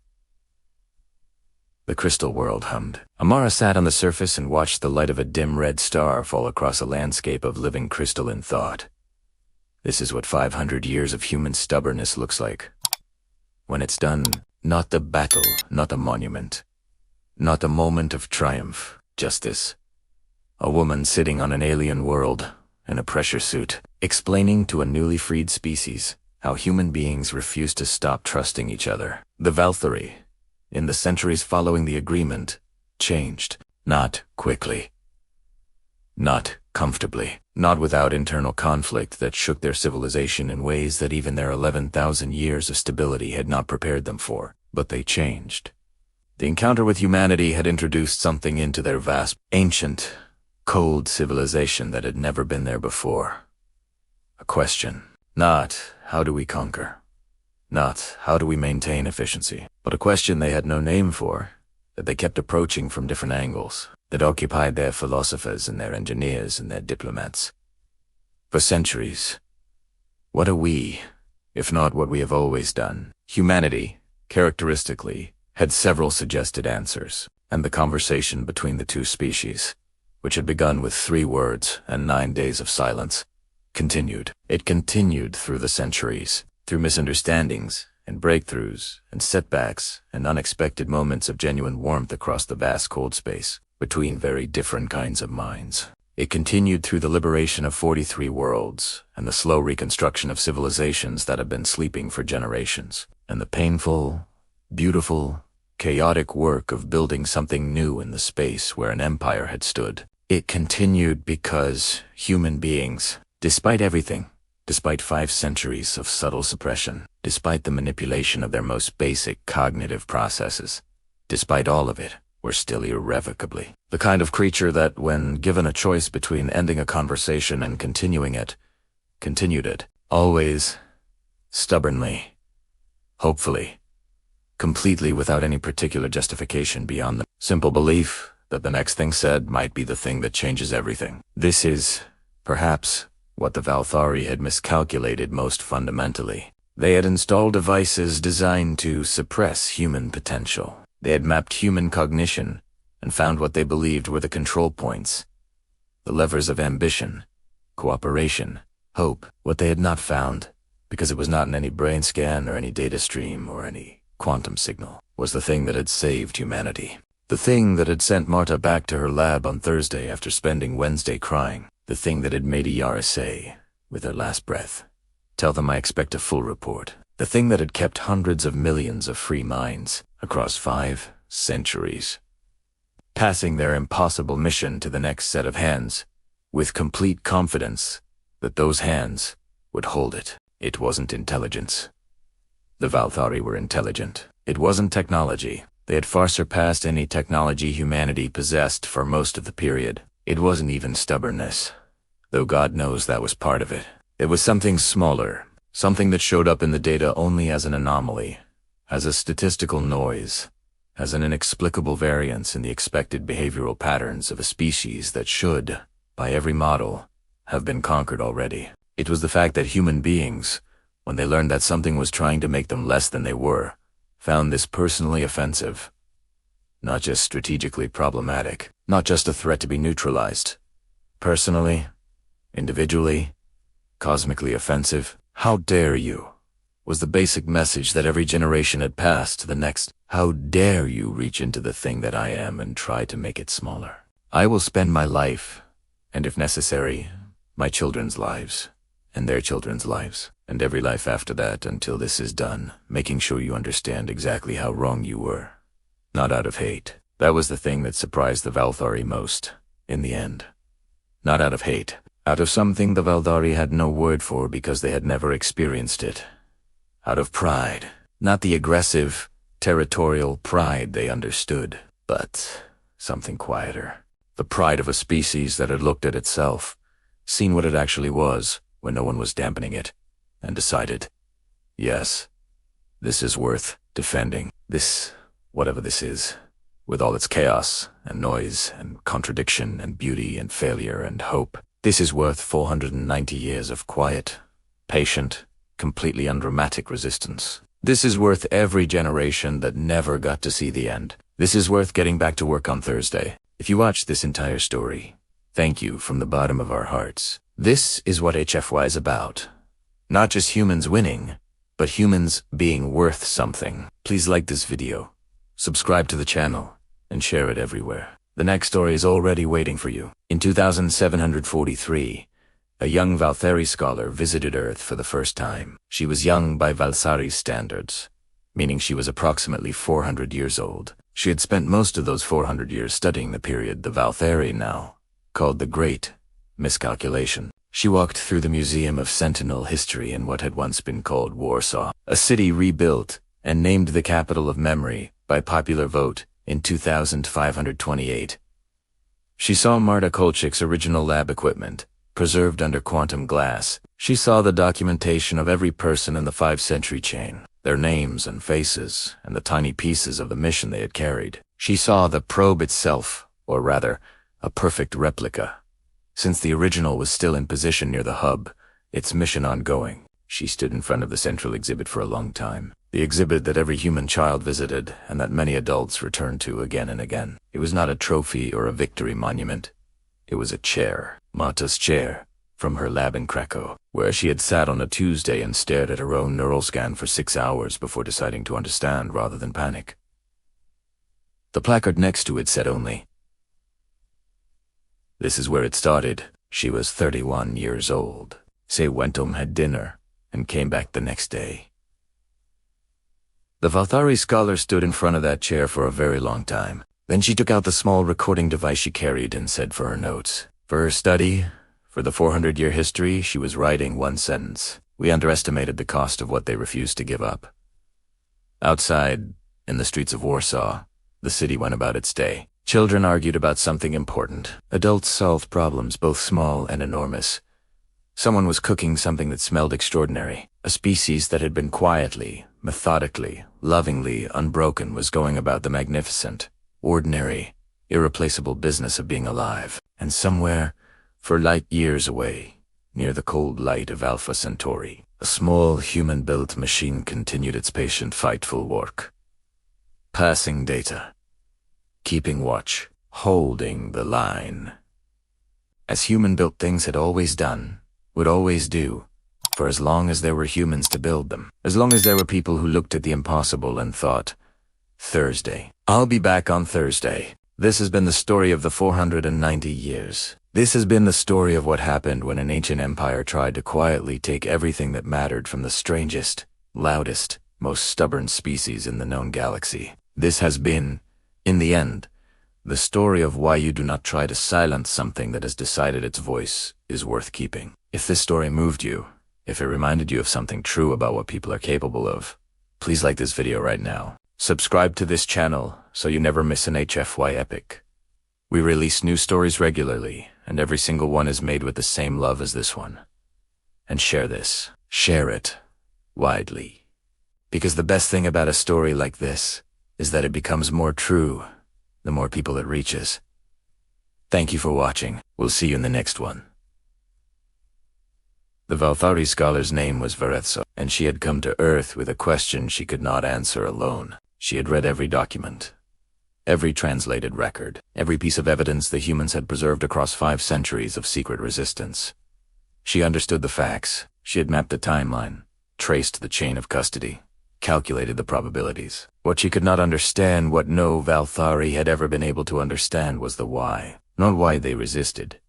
[SPEAKER 1] The crystal world hummed. Amara sat on the surface and watched the light of a dim red star fall across a landscape of living crystalline thought. This is what 500 years of human stubbornness looks like. When it's done, not the battle, not a monument, not a moment of triumph, just this. A woman sitting on an alien world, in a pressure suit, explaining to a newly freed species how human beings refuse to stop trusting each other. The Valthari, in the centuries following the agreement, changed. Not quickly. Not comfortably. Not without internal conflict that shook their civilization in ways that even their 11,000 years of stability had not prepared them for. But they changed. The encounter with humanity had introduced something into their vast, ancient, cold civilization that had never been there before. A question. Not, how do we conquer? Not, how do we maintain efficiency? But but a question they had no name for, that they kept approaching from different angles, that occupied their philosophers and their engineers and their diplomats. For centuries, what are we, if not what we have always done? Humanity, characteristically, had several suggested answers, and the conversation between the two species, which had begun with 3 words and 9 days of silence, continued. It continued through the centuries, through misunderstandings and breakthroughs and setbacks and unexpected moments of genuine warmth across the vast cold space between very different kinds of minds. It continued through the liberation of 43 worlds and the slow reconstruction of civilizations that have been sleeping for generations, and the painful, beautiful, chaotic work of building something new in the space where an empire had stood. It continued because human beings, despite everything, despite 5 centuries of subtle suppression, despite the manipulation of their most basic cognitive processes, despite all of it, were still irrevocably the kind of creature that, when given a choice between ending a conversation and continuing it, continued it, always, stubbornly, hopefully, completely without any particular justification beyond the simple belief that the next thing said might be the thing that changes everything. This is, perhaps, what the Valthari had miscalculated most fundamentally. They had installed devices designed to suppress human potential. They had mapped human cognition and found what they believed were the control points, the levers of ambition, cooperation, hope. What they had not found, because it was not in any brain scan or any data stream or any quantum signal, was the thing that had saved humanity. The thing that had sent Marta back to her lab on Thursday after spending Wednesday crying. The thing that had made Yara say, with her last breath, "Tell them I expect a full report." The thing that had kept hundreds of millions of free minds across 5 centuries, passing their impossible mission to the next set of hands, with complete confidence that those hands would hold it. It wasn't intelligence. The Valthari were intelligent. It wasn't technology. They had far surpassed any technology humanity possessed for most of the period. It wasn't even stubbornness, though God knows that was part of it. It was something smaller, something that showed up in the data only as an anomaly, as a statistical noise, as an inexplicable variance in the expected behavioral patterns of a species that should, by every model, have been conquered already. It was the fact that human beings, when they learned that something was trying to make them less than they were, found this personally offensive, not just strategically problematic, not just a threat to be neutralized. Personally, individually, cosmically offensive. How dare you, was the basic message that every generation had passed to the next. How dare you reach into the thing that I am and try to make it smaller? I will spend my life, and if necessary, my children's lives, and their children's lives, and every life after that until this is done, making sure you understand exactly how wrong you were. Not out of hate. That was the thing that surprised the Valthari most, in the end. Not out of hate. Out of something the Valthari had no word for because they had never experienced it. Out of pride. Not the aggressive, territorial pride they understood, but something quieter. The pride of a species that had looked at itself, seen what it actually was when no one was dampening it, and decided, yes, this is worth defending. This, whatever this is, with all its chaos and noise and contradiction and beauty and failure and hope, this is worth 490 years of quiet, patient, completely undramatic resistance. This is worth every generation that never got to see the end. This is worth getting back to work on Thursday. If you watched this entire story, thank you from the bottom of our hearts. This is what HFY is about. Not just humans winning, but humans being worth something. Please like this video, subscribe to the channel, and share it everywhere. The next story is already waiting for you. In 2743, a young Valthari scholar visited Earth for the first time. She was young by Valsari's standards, meaning she was approximately 400 years old. She had spent most of those 400 years studying the period the Valthari now called the Great Miscalculation. She walked through the Museum of Sentinel history in what had once been called Warsaw, a city rebuilt and named the capital of memory by popular vote in 2528. She saw Marta Kolchik's original lab equipment, preserved under quantum glass. She saw the documentation of every person in the 5-century chain. their names and faces, and the tiny pieces of the mission they had carried. She saw the probe itself, or rather, a perfect replica. Since the original was still in position near the hub, its mission ongoing, she stood in front of the central exhibit for a long time. The exhibit that every human child visited and that many adults returned to again and again. It was not a trophy or a victory monument. It was a chair, Marta's chair, from her lab in Krakow, where she had sat on a Tuesday and stared at her own neural scan for 6 hours before deciding to understand rather than panic. The placard next to it said only, "This is where it started. She was 31 years old. Say went home, had dinner, and came back the next day." The Valthari scholar stood in front of that chair for a very long time. Then she took out the small recording device she carried and said for her notes. For her study, for the 400-year history, she was writing one sentence. We underestimated the cost of what they refused to give up. Outside, in the streets of Warsaw, the city went about its day. Children argued about something important. Adults solved problems both small and enormous. Someone was cooking something that smelled extraordinary. A species that had been quietly, methodically, lovingly unbroken was going about the magnificent, ordinary, irreplaceable business of being alive. And somewhere, for light years away, near the cold light of Alpha Centauri, a small human-built machine continued its patient, fightful work. Passing data. Keeping watch. Holding the line. As human-built things had always done, would always do, for as long as there were humans to build them, as long as there were people who looked at the impossible and thought, Thursday. I'll be back on Thursday. This has been the story of the 490 years. This has been the story of what happened when an ancient empire tried to quietly take everything that mattered from the strangest, loudest, most stubborn species in the known galaxy. This has been, in the end, the story of why you do not try to silence something that has decided its voice is worth keeping. If this story moved you, if it reminded you of something true about what people are capable of, please like this video right now. Subscribe to this channel so you never miss an HFY epic. We release new stories regularly, and every single one is made with the same love as this one. And share this. Share it. Widely. Because the best thing about a story like this is that it becomes more true the more people it reaches. Thank you for watching. We'll see you in the next one. The Valthari scholar's name was Varetso, and she had come to Earth with a question she could not answer alone. She had read every document, every translated record, every piece of evidence the humans had preserved across 5 centuries of secret resistance. She understood the facts. She had mapped the timeline, traced the chain of custody, calculated the probabilities. What she could not understand, what no Valthari had ever been able to understand, was the why, not why they resisted.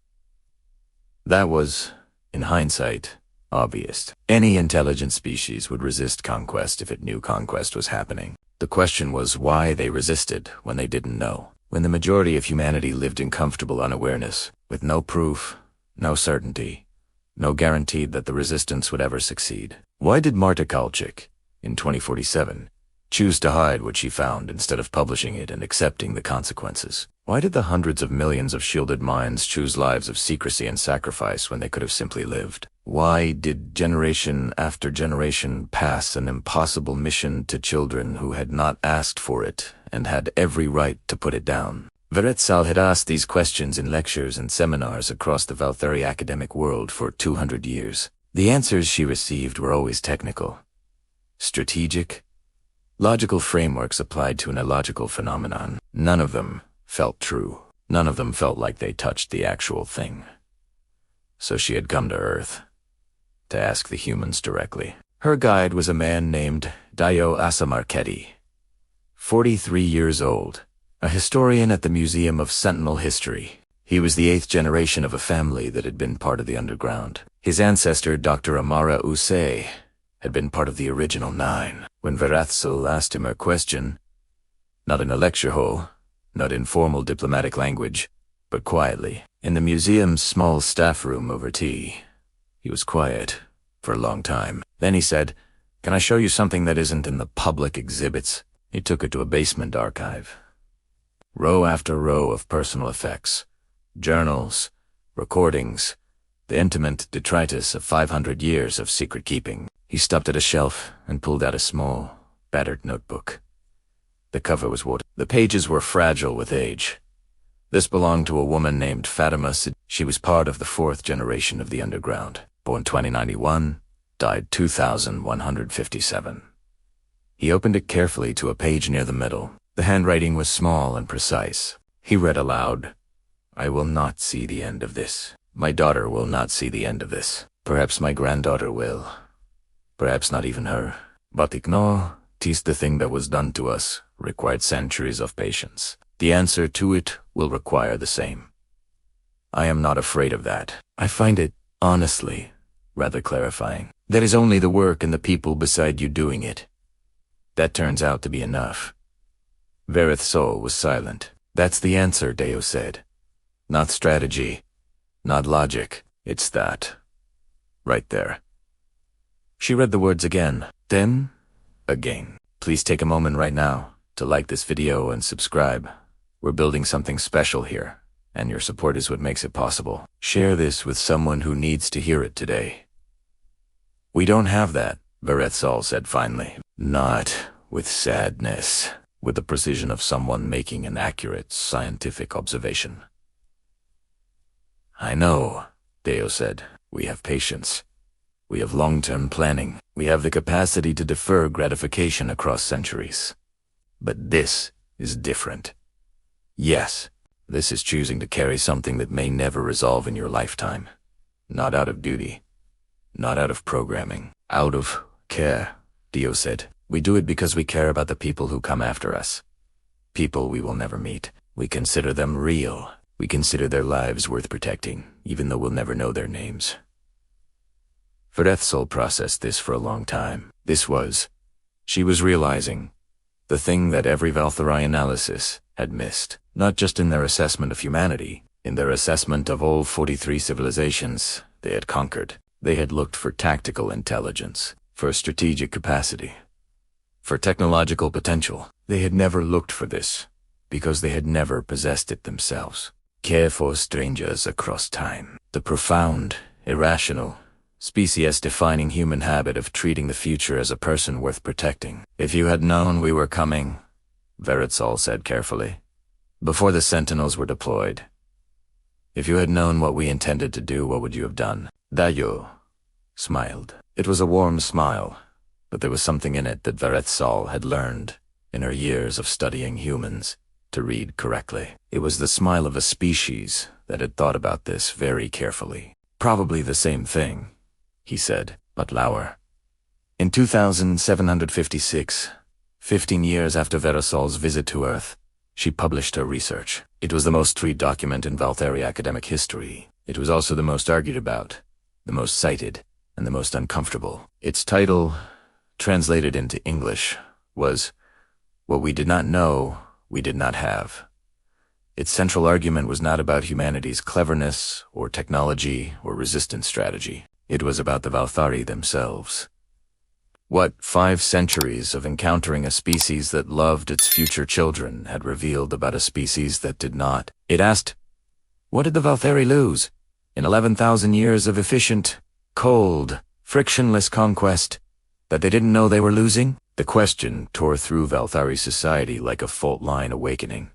[SPEAKER 1] That was, in hindsight, obvious. Any intelligent species would resist conquest if it knew conquest was happening. The question was why they resisted when they didn't know, when the majority of humanity lived in comfortable unawareness, with no proof, no certainty, no guarantee that the resistance would ever succeed. Why did Marta Kalchik, in 2047, choose to hide what she found instead of publishing it and accepting the consequences? Why did the hundreds of millions of shielded minds choose lives of secrecy and sacrifice when they could have simply lived? Why did generation after generation pass an impossible mission to children who had not asked for it and had every right to put it down? Veretsal had asked these questions in lectures and seminars across the Valthari academic world for 200 years. The answers she received were always technical, strategic, logical frameworks applied to an illogical phenomenon. None of them felt true. None of them felt like they touched the actual thing. So she had come to Earth to ask the humans directly. Her guide was a man named Dio Asamarketi, 43 years old, a historian at the Museum of Sentinel History. He was the 8th generation of a family that had been part of the underground. His ancestor, Dr. Amara Usei, had been part of the original 9. When Verathsel asked him a question, not in a lecture hall, not in formal diplomatic language, but quietly, in the museum's small staff room over tea, he was quiet for a long time. Then he said, "Can I show you something that isn't in the public exhibits?" He took her to a basement archive. Row after row of personal effects, journals, recordings, the intimate detritus of 500 years of secret keeping. He stopped at a shelf and pulled out a small, battered notebook. The cover was watered. The pages were fragile with age. This belonged to a woman named Fatima Sid. She was part of the fourth generation of the underground. Born 2091, died 2157. He opened it carefully to a page near the middle. The handwriting was small and precise. He read aloud, "I will not see the end of this. My daughter will not see the end of this. Perhaps my granddaughter will. Perhaps not even her. But ignore, 'tis the thing that was done to us required centuries of patience. The answer to it will require the same. I am not afraid of that. I find it, honestly, rather clarifying. That is only the work and the people beside you doing it. That turns out to be enough." Verith's soul was silent. "That's the answer," Deo said. "Not strategy, not logic. It's that. Right there." She read the words again, then again. Please take a moment right now to like this video and subscribe. We're building something special here, and your support is what makes it possible. Share this with someone who needs to hear it today. "We don't have that," Verith's soul said finally. "Not with sadness, with the precision of someone making an accurate scientific observation." "I know," Deo said. "We have patience. We have long-term planning. We have the capacity to defer gratification across centuries. But this is different. Yes, this is choosing to carry something that may never resolve in your lifetime. Not out of duty. Not out of programming. Out of care," Deo said. "We do it because we care about the people who come after us. People we will never meet. We consider them real. We consider their lives worth protecting, even though we'll never know their names." Verith's soul processed this for a long time. She was realizing, the thing that every Valkyrie analysis had missed. Not just in their assessment of humanity, in their assessment of all 43 civilizations they had conquered. They had looked for tactical intelligence, for strategic capacity, for technological potential. They had never looked for this, because they had never possessed it themselves. Care for strangers across time. The profound, irrational, species-defining human habit of treating the future as a person worth protecting. "If you had known we were coming," Verith's soul said carefully, "before the Sentinels were deployed. If you had known what we intended to do, what would you have done?" Dayo smiled. It was a warm smile, but there was something in it that Verith's soul had learned, in her years of studying humans, to read correctly. It was the smile of a species that had thought about this very carefully. "Probably the same thing," he said, but lower. In 2756, 15 years after Verisol's visit to Earth, she published her research. It was the most read document in Valkyrie academic history. It was also the most argued about, the most cited, and the most uncomfortable. Its title, translated into English, was "What We Did Not Know, We Did Not Have." Its central argument was not about humanity's cleverness, or technology, or resistance strategy. It was about the Valkyrie themselves. What 5 centuries of encountering a species that loved its future children had revealed about a species that did not? It asked, what did the Valkyrie lose in 11,000 years of efficient, cold, frictionless conquest that they didn't know they were losing? The question tore through Valkyrie society like a fault-line awakening.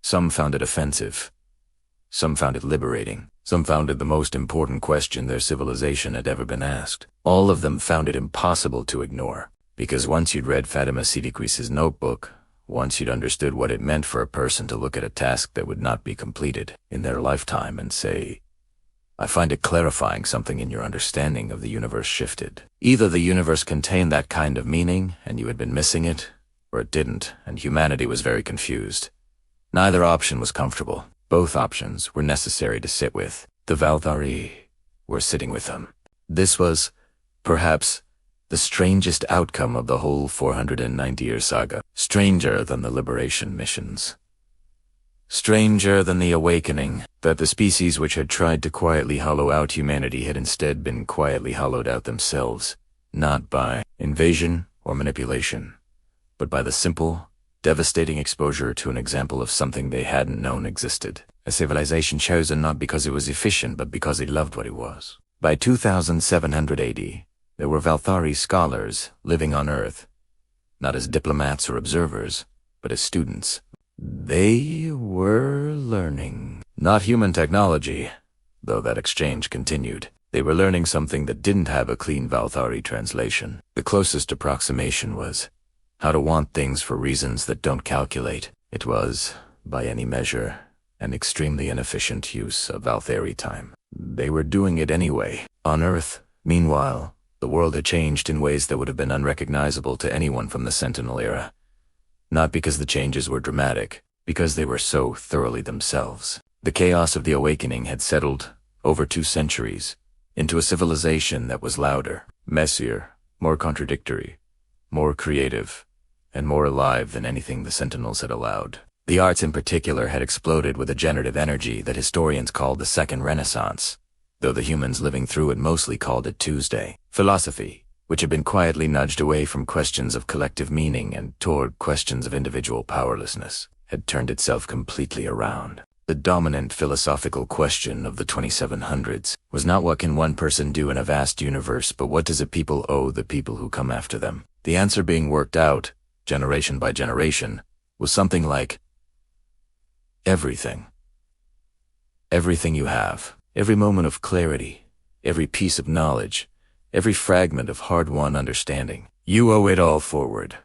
[SPEAKER 1] Some found it offensive. Some found it liberating. Some found it the most important question their civilization had ever been asked. All of them found it impossible to ignore, because once you'd read Fatima Siddiquis's notebook, once you'd understood what it meant for a person to look at a task that would not be completed in their lifetime and say, I find it clarifying something in your understanding of the universe shifted. Either the universe contained that kind of meaning and you had been missing it, or it didn't and humanity was very confused. Neither option was comfortable. Both options were necessary to sit with. The Valkyrie were sitting with them. This was, perhaps, the strangest outcome of the whole 490-year saga. Stranger than the liberation missions. Stranger than the awakening that the species which had tried to quietly hollow out humanity had instead been quietly hollowed out themselves, not by invasion or manipulation, but by the simple, devastating exposure to an example of something they hadn't known existed. A civilization chosen not because it was efficient, but because it loved what it was. By 2700 AD, There were Valthari scholars living on Earth, not as diplomats or observers, but as students. They were learning. Not human technology, though that exchange continued. They were learning something that didn't have a clean Valthari translation. The closest approximation was how to want things for reasons that don't calculate. It was, by any measure, an extremely inefficient use of Valthari time. They were doing it anyway. On Earth, meanwhile, the world had changed in ways that would have been unrecognizable to anyone from the Sentinel era. Not because the changes were dramatic, because they were so thoroughly themselves. The chaos of the awakening had settled, over 2 centuries, into a civilization that was louder, messier, more contradictory, more creative, and more alive than anything the Sentinels had allowed. The arts in particular had exploded with a generative energy that historians called the Second Renaissance, though the humans living through it mostly called it Tuesday. Philosophy, which had been quietly nudged away from questions of collective meaning and toward questions of individual powerlessness, had turned itself completely around. The dominant philosophical question of the 2700s was not what can one person do in a vast universe, but what does a people owe the people who come after them? The answer being worked out, generation by generation, was something like, everything. Everything you have, every moment of clarity, every piece of knowledge, every fragment of hard-won understanding. You owe it all forward.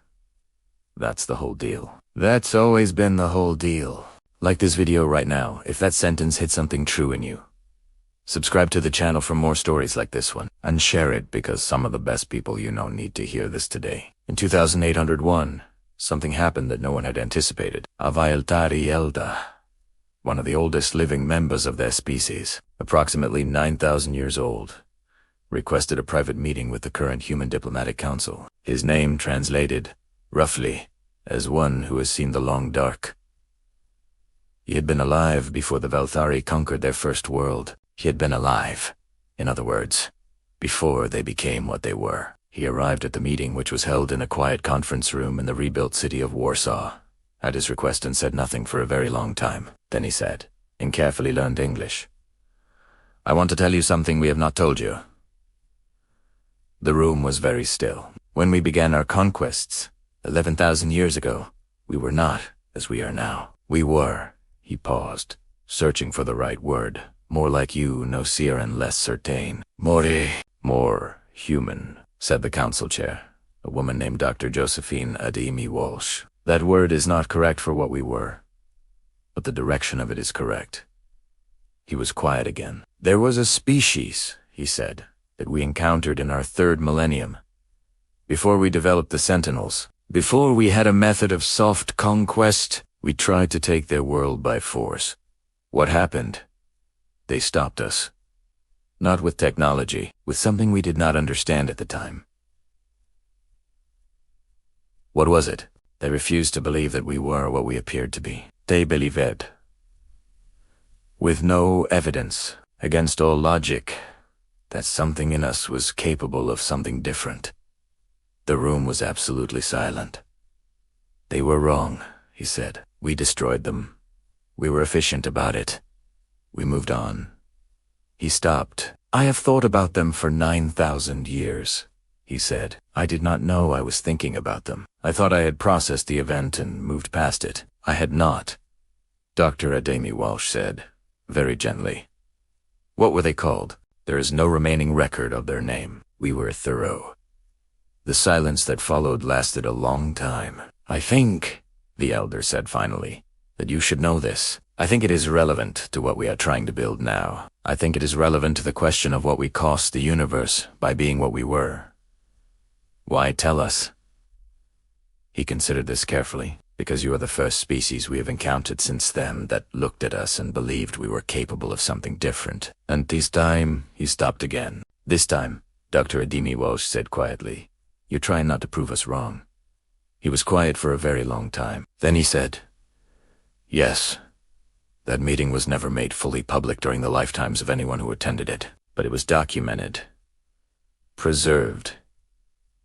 [SPEAKER 1] That's the whole deal. That's always been the whole deal. Like this video right now, if that sentence hit something true in you. Subscribe to the channel for more stories like this one, and share it because some of the best people you know need to hear this today. In 2801, something happened that no one had anticipated. Availtari Elda, one of the oldest living members of their species, approximately 9,000 years old, requested a private meeting with the current Human Diplomatic Council. His name translated, roughly, as one who has seen the long dark. He had been alive before the Valthari conquered their first world. He had been alive, in other words, before they became what they were. He arrived at the meeting, which was held in a quiet conference room in the rebuilt city of Warsaw, at his request, and said nothing for a very long time. Then he said, in carefully learned English, "I want to tell you something we have not told you." The room was very still. When we began our conquests, 11,000 years ago, we were not as we are now. We were, he paused, searching for the right word, more like you, no seer and less certain. More human, said the council chair, a woman named Dr. Josephine Ademi Walsh. That word is not correct for what we were, but the direction of it is correct. He was quiet again. There was a species, he said, that we encountered in our 3rd millennium. Before we developed the Sentinels, before we had a method of soft conquest, we tried to take their world by force. What happened? They stopped us. Not with technology, with something we did not understand at the time. What was it? They refused to believe that we were what we appeared to be. They believed. With no evidence, against all logic, that something in us was capable of something different. The room was absolutely silent. They were wrong, he said. We destroyed them. We were efficient about it. We moved on. He stopped. I have thought about them for 9,000 years, he said. I did not know I was thinking about them. I thought I had processed the event and moved past it. I had not, Dr. Ademi Walsh said, very gently. What were they called? There is no remaining record of their name. We were thorough. The silence that followed lasted a long time. I think, the elder said finally, that you should know this. I think it is relevant to what we are trying to build now. I think it is relevant to the question of what we cost the universe by being what we were. Why tell us? He considered this carefully. Because you are the first species we have encountered since them that looked at us and believed we were capable of something different. And this time, he stopped again. This time, Dr. Ademi Walsh said quietly, you're trying not to prove us wrong. He was quiet for a very long time. Then he said, yes, that meeting was never made fully public during the lifetimes of anyone who attended it, but it was documented, preserved,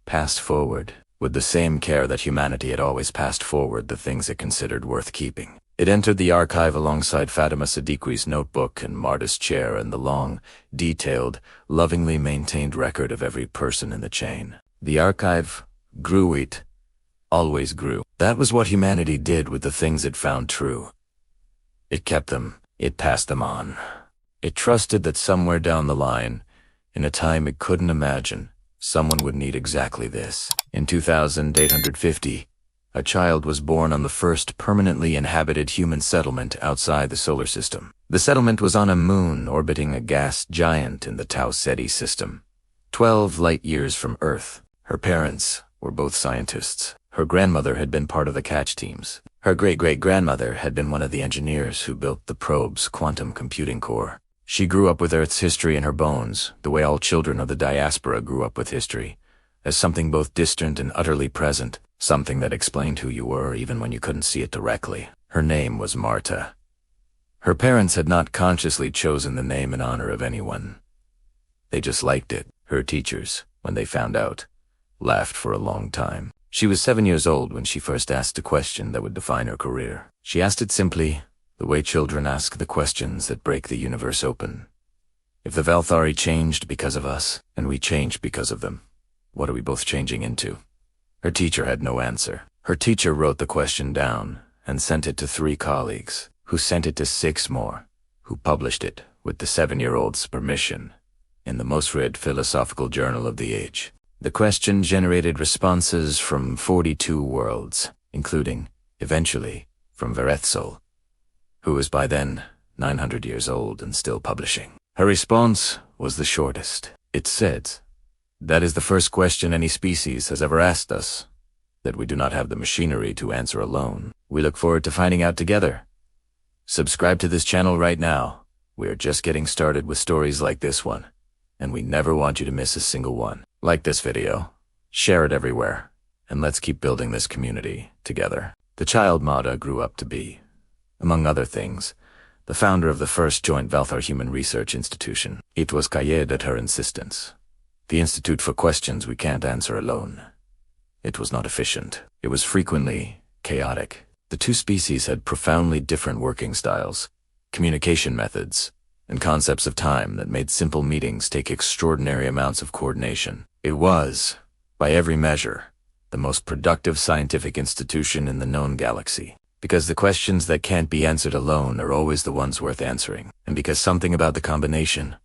[SPEAKER 1] passed forward, with the same care that humanity had always passed forward the things it considered worth keeping. It entered the archive alongside Fatima Siddiqui's notebook and Marta's chair and the long, detailed, lovingly maintained record of every person in the chain. The archive grew it, always grew. That was what humanity did with the things it found true. It kept them, it passed them on. It trusted that somewhere down the line, in a time it couldn't imagine, someone would need exactly this. In 2850, a child was born on the first permanently inhabited human settlement outside the solar system. The settlement was on a moon orbiting a gas giant in the Tau Ceti system, 12 light years from Earth. Her parents were both scientists. Her grandmother had been part of the catch teams. Her great-great-grandmother had been one of the engineers who built the probe's quantum computing core. She grew up with Earth's history in her bones, the way all children of the diaspora grew up with history, as something both distant and utterly present, something that explained who you were even when you couldn't see it directly. Her name was Marta. Her parents had not consciously chosen the name in honor of anyone. They just liked it. Her teachers, when they found out, laughed for a long time. She was 7 years old when she first asked a question that would define her career. She asked it simply, the way children ask the questions that break the universe open. If the Valthari changed because of us, and we changed because of them, what are we both changing into? Her teacher had no answer. Her teacher wrote the question down and sent it to 3 colleagues, who sent it to 6 more, who published it, with the 7-year-old's permission, in the most read philosophical journal of the age. The question generated responses from 42 worlds, including, eventually, from Verethsol, who was by then 900 years old and still publishing. Her response was the shortest. It said, "That is the first question any species has ever asked us, that we do not have the machinery to answer alone. We look forward to finding out together. Subscribe to this channel right now. We are just getting started with stories like this one, and we never want you to miss a single one. Like this video, share it everywhere, and let's keep building this community together." The child Marta grew up to be, among other things, the founder of the first joint Valthar Human Research Institution. It was created at her insistence. The Institute for Questions We Can't Answer Alone. It was not efficient. It was frequently chaotic. The two species had profoundly different working styles, communication methods, and concepts of time that made simple meetings take extraordinary amounts of coordination. It was, by every measure, the most productive scientific institution in the known galaxy. Because the questions that can't be answered alone are always the ones worth answering. And because something about the combination,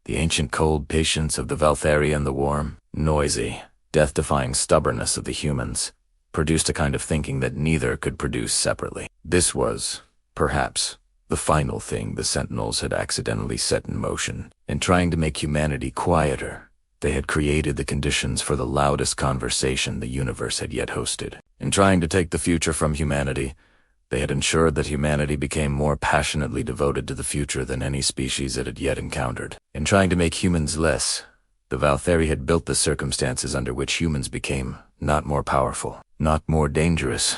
[SPEAKER 1] the ancient cold patience of the Valthari and the warm, noisy, death-defying stubbornness of the humans, produced a kind of thinking that neither could produce separately. This was, perhaps, the final thing the Sentinels had accidentally set in motion. In trying to make humanity quieter, they had created the conditions for the loudest conversation the universe had yet hosted. In trying to take the future from humanity, they had ensured that humanity became more passionately devoted to the future than any species it had yet encountered. In trying to make humans less, the Valthari had built the circumstances under which humans became not more powerful, not more dangerous,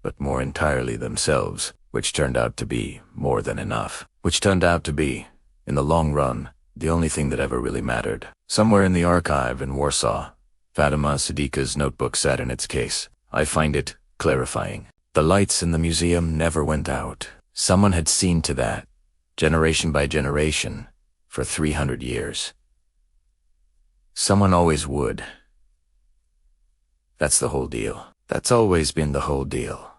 [SPEAKER 1] but more entirely themselves, which turned out to be more than enough. Which turned out to be, in the long run, the only thing that ever really mattered. Somewhere in the archive in Warsaw, Fatima Siddiqui's notebook sat in its case. I find it clarifying. The lights in the museum never went out. Someone had seen to that, generation by generation, for 300 years. Someone always would. That's the whole deal. That's always been the whole deal.